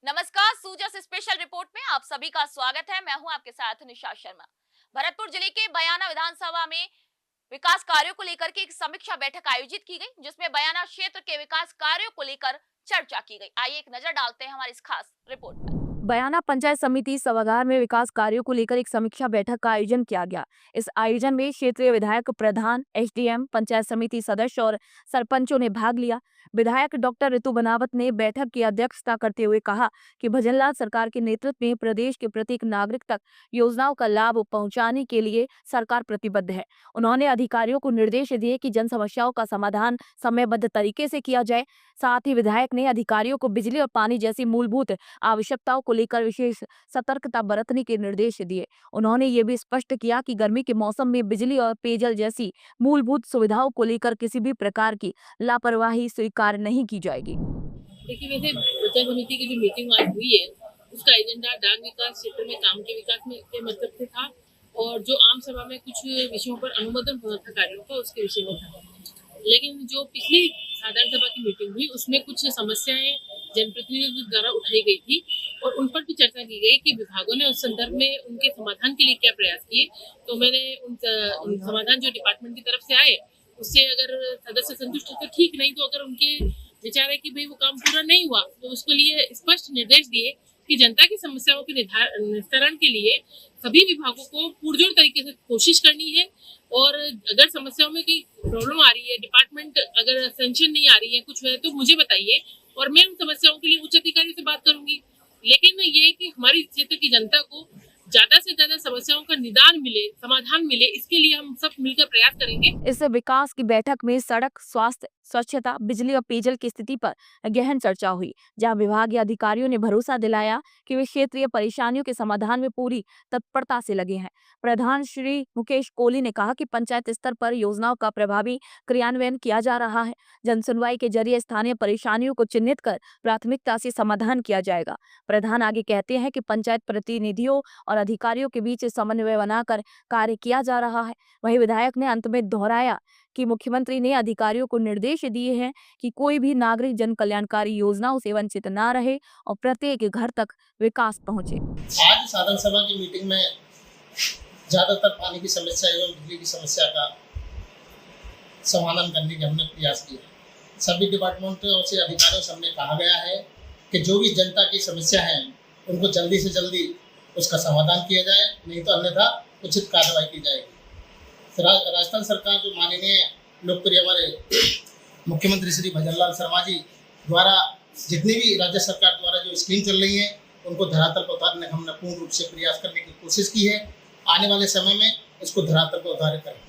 नमस्कार, सूजस special report में आप सभी का स्वागत है। मैं हूं आपके साथ निशा शर्मा। भरतपुर जिले के बयाना विधानसभा में विकास कार्यों को लेकर के एक समीक्षा बैठक आयोजित की गई, जिसमें बयाना क्षेत्र के विकास कार्यों को लेकर चर्चा की गई। आइए एक नजर डालते हैं हमारी इस खास रिपोर्ट पर। बयाना पंचायत समिति सभागार में विकास कार्यों को लेकर एक समीक्षा बैठक का आयोजन किया गया। इस आयोजन में क्षेत्रीय विधायक, प्रधान, एसडीएम, पंचायत समिति सदस्य और सरपंचों ने भाग लिया। विधायक डॉक्टर ऋतु बनावत ने बैठक की अध्यक्षता करते हुए कहा कि भजनलाल सरकार के नेतृत्व में प्रदेश के प्रत्येक नागरिक तक योजनाओं का लाभ पहुंचाने के लिए सरकार प्रतिबद्ध है। उन्होंने अधिकारियों को निर्देश दिए कि जन समस्याओं का समाधान समयबद्ध तरीके से किया जाए। साथ ही विधायक ने अधिकारियों को बिजली और पानी जैसी मूलभूत आवश्यकताओं को लेकर विशेष सतर्कता बरतने के निर्देश दिए। उन्होंने ये भी स्पष्ट किया कि गर्मी के मौसम में बिजली और पेयजल जैसी मूलभूत सुविधाओं को लेकर किसी भी प्रकार की लापरवाही स्वीकार नहीं की जाएगी। देखिए, वैसे पंचायत समिति की जो मीटिंग आज हुई है, उसका एजेंडा डाक विकास क्षेत्र में काम के विकास में के मतलब से था, और जो आम सभा में कुछ विषयों पर अनुमोदन होना था कार्यों का, उसके विषय में था। लेकिन जो पिछली साधारण सभा की मीटिंग हुई, उसमें कुछ समस्याएं जनप्रतिनिधियों द्वारा उठाई गई थी और उन पर भी चर्चा की गई कि विभागों ने उस संदर्भ में उनके समाधान के लिए क्या प्रयास किए। तो मैंने उन समाधान जो डिपार्टमेंट की तरफ से आए, उससे अगर सदस्य संतुष्ट है तो ठीक, नहीं तो अगर उनके विचार है कि भाई वो काम पूरा नहीं हुआ, तो उसके लिए स्पष्ट निर्देश दिए कि जनता की समस्याओं के निस्तारण के लिए सभी विभागों को पुरजोर तरीके से कोशिश करनी है। और अगर समस्याओं में कोई प्रॉब्लम आ रही है, डिपार्टमेंट अगर सेंक्शन नहीं आ रही है, कुछ है, तो मुझे बताइए और मैं उन समस्याओं के लिए उच्च अधिकारी से बात करूंगी। लेकिन ये कि हमारी क्षेत्र की जनता को ज्यादा से ज्यादा समस्याओं का निदान मिले, समाधान मिले, इसके लिए हम सब मिलकर प्रयास करेंगे। इस विकास की बैठक में सड़क, स्वास्थ्य, स्वच्छता, बिजली और पेयजल की स्थिति पर गहन चर्चा हुई, जहां विभागीय अधिकारियों ने भरोसा दिलाया कि वे क्षेत्रीय परेशानियों के समाधान में पूरी तत्परता से लगे हैं। प्रधान श्री मुकेश कोहली ने कहा कि पंचायत स्तर पर योजनाओं का प्रभावी क्रियान्वयन किया जा रहा है। जन सुनवाई के जरिए स्थानीय परेशानियों को चिन्हित कर प्राथमिकता से समाधान किया जाएगा। प्रधान आगे कहते हैं कि पंचायत प्रतिनिधियों और अधिकारियों के बीच समन्वय बनाकर कार्य किया जा रहा है। वहीं विधायक ने अंत में दोहराया कि मुख्यमंत्री ने अधिकारियों को निर्देश दिए हैं कि कोई भी नागरिक जन कल्याणकारी योजनाओं से वंचित न रहे और प्रत्येक घर तक विकास पहुंचे। आज साधारण सभा की मीटिंग में ज्यादातर पानी की समस्या एवं बिजली की समस्या का समाधान करने के हमने प्रयास किया। सभी डिपार्टमेंटों से अधिकारियों से हमने कहा गया है कि जो भी जनता की समस्या है उनको जल्दी से जल्दी उसका समाधान किया जाए, नहीं तो अन्यथा उचित कार्रवाई की जाएगी। राजस्थान सरकार जो माननीय लोकप्रिय हमारे मुख्यमंत्री श्री भजनलाल शर्मा जी द्वारा जितनी भी राज्य सरकार द्वारा जो स्कीम चल रही है, उनको धरातल पर उतारने का हमने पूर्ण रूप से प्रयास करने की कोशिश की है। आने वाले समय में इसको धरातल पर उतारे करें।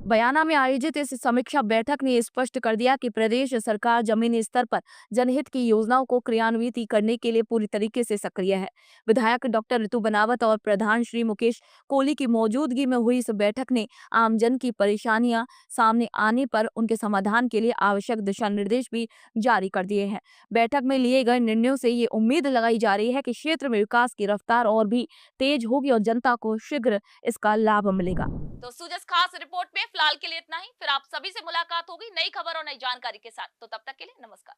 बयाना में आयोजित इस समीक्षा बैठक ने स्पष्ट कर दिया कि प्रदेश सरकार जमीनी स्तर पर जनहित की योजनाओं को क्रियान्वित करने के लिए पूरी तरीके से सक्रिय है। विधायक डॉक्टर ऋतु बनावत और प्रधान श्री मुकेश कोहली की मौजूदगी में हुई इस बैठक ने आमजन की परेशानियां सामने आने पर उनके समाधान के लिए आवश्यक दिशा निर्देश भी जारी कर दिए हैं। बैठक में लिए गए निर्णयों से ये उम्मीद लगाई जा रही है कि क्षेत्र में विकास की रफ्तार और भी तेज होगी और जनता को शीघ्र इसका लाभ मिलेगा। तो सूजस खास रिपोर्ट में फिलहाल के लिए इतना ही। फिर आप सभी से मुलाकात होगी नई खबर और नई जानकारी के साथ। तो तब तक के लिए नमस्कार।